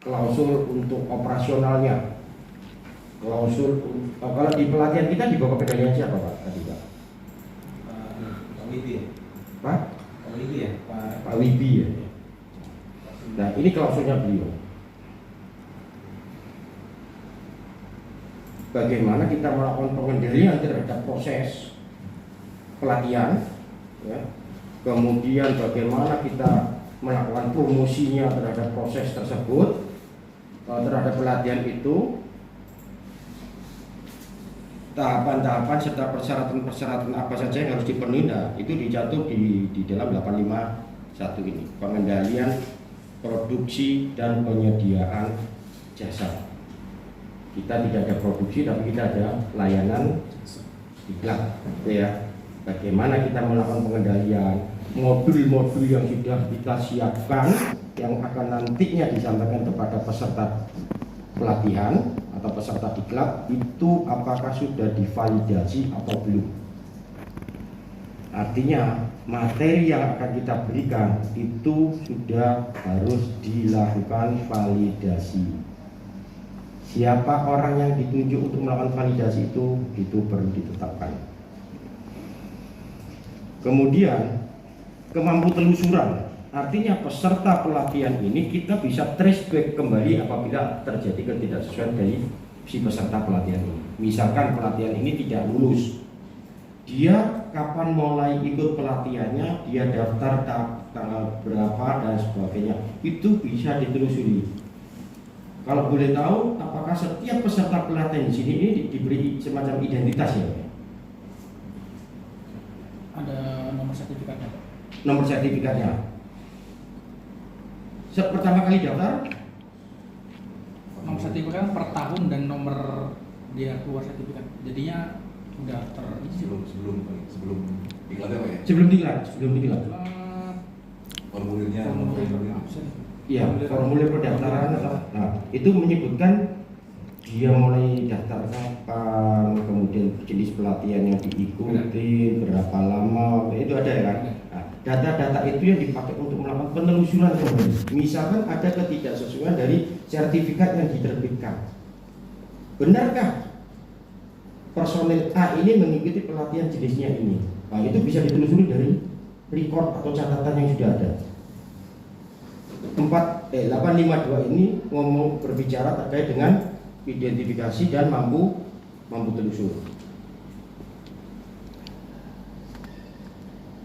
klausul untuk operasionalnya, klausul kalau di pelatihan kita di bawah kendalian siapa Pak tadi Pak? Pak Wibi ya? Pak? Pak Wibi ya? Pak Wibi ya. Nah ini klausulnya beliau. Bagaimana kita melakukan pengendalian terhadap proses pelatihan, ya. Kemudian bagaimana kita melakukan promosinya terhadap proses tersebut, terhadap pelatihan itu, tahapan-tahapan serta persyaratan-persyaratan apa saja yang harus dipenuhi. Nah, itu dijatuh di dalam 851 ini, pengendalian produksi dan penyediaan jasa. Kita tidak ada produksi tapi kita ada layanan iklan, ya. Bagaimana kita melakukan pengendalian modul-modul yang sudah kita siapkan yang akan nantinya disampaikan kepada peserta pelatihan atau peserta diklat itu apakah sudah divalidasi atau belum. Artinya materi yang akan kita berikan itu sudah harus dilakukan validasi. Siapa orang yang ditunjuk untuk melakukan validasi itu perlu ditetapkan. Kemudian kemampu telusuran, artinya peserta pelatihan ini kita bisa trace back kembali apabila terjadi ketidaksesuaian dari si peserta pelatihan ini. Misalkan pelatihan ini tidak lulus, dia kapan mulai ikut pelatihannya, dia daftar tanggal berapa dan sebagainya, itu bisa ditelusuri. Kalau boleh tahu, apakah setiap peserta pelatihan di sini ini diberi semacam identitas ya? Ada nomor sertifikatnya Pak? Nomor sertifikatnya. Pertama kali daftar? Nomor sertifikat per tahun dan nomor dia keluar sertifikat. Jadinya udah sebelum iklannya Pak ya? Sebelum diklat. Formulirnya absen. Iya, formulir pendaftaran. Nah, itu menyebutkan dia mulai daftar kapan, kemudian jenis pelatihan yang diikuti, berapa lama, itu ada ya kan? Nah, data-data itu yang dipakai untuk melakukan penelusuran kembali. Misalkan ada ketidaksesuaian dari sertifikat yang diterbitkan. Benarkah personil A ini mengikuti pelatihan jenisnya ini? Nah, itu bisa ditelusuri dari record atau catatan yang sudah ada. 852 ini berbicara terkait dengan identifikasi dan mampu telusur.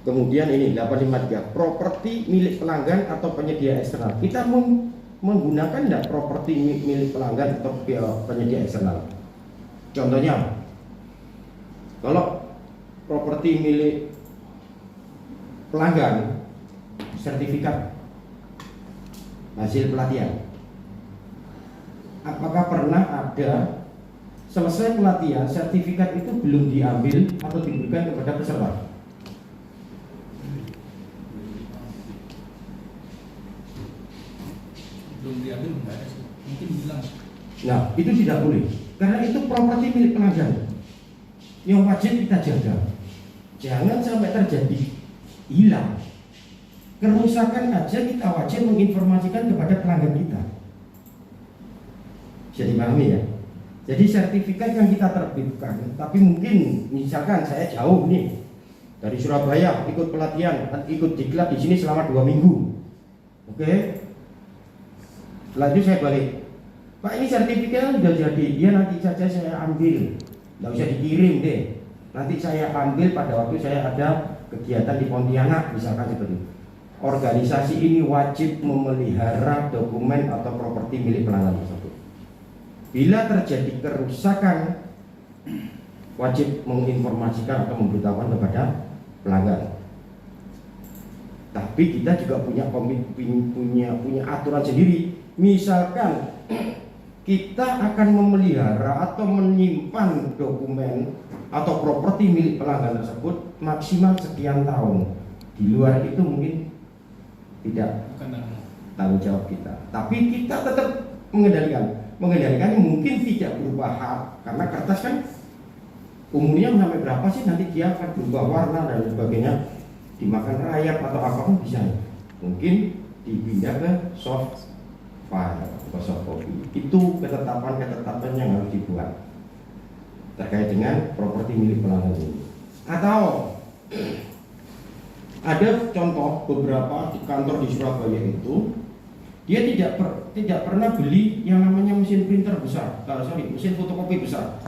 Kemudian ini 853 properti milik pelanggan atau penyedia eksternal. Kita menggunakan tidak properti milik pelanggan atau penyedia eksternal. Contohnya, kalau properti milik pelanggan, sertifikat hasil pelatihan. Apakah pernah ada selesai pelatihan sertifikat itu belum diambil atau diberikan kepada peserta? Belum diambil enggak ada sih. Mungkin bilang. Nah, itu tidak boleh. Karena itu properti milik pelanggan yang wajib kita jaga. Jangan sampai terjadi hilang. Kerusakan aja kita wajib menginformasikan kepada pelanggan kita. Bisa dipahami ya? Jadi sertifikat yang kita terbitkan, tapi mungkin misalkan saya jauh nih dari Surabaya ikut pelatihan, ikut diklat di sini selama 2 minggu. Oke? Setelah itu saya balik. Pak, ini sertifikatnya sudah jadi. Ya nanti saja saya ambil. Nggak usah dikirim deh. Nanti saya ambil pada waktu saya ada kegiatan di Pontianak misalkan seperti itu. Organisasi ini wajib memelihara dokumen atau properti milik pelanggan tersebut. Bila terjadi kerusakan, wajib menginformasikan atau memberitahukan kepada pelanggan. Tapi kita juga punya aturan sendiri. Misalkan kita akan memelihara atau menyimpan dokumen atau properti milik pelanggan tersebut maksimal sekian tahun. Di luar itu mungkin tidak tanggung jawab kita, tapi kita tetap mengendalikan mungkin tidak berupa hak, karena kertas kan umurnya sampai berapa sih, nanti dia akan berubah warna dan sebagainya, dimakan rayap atau apapun bisa, mungkin dipindah ke soft file atau soft itu ketetapan-ketetapan yang harus dibuat terkait dengan properti milik pelanggan ini. Atau ada contoh beberapa di kantor di Surabaya itu dia tidak pernah beli yang namanya mesin printer besar, mesin fotokopi besar.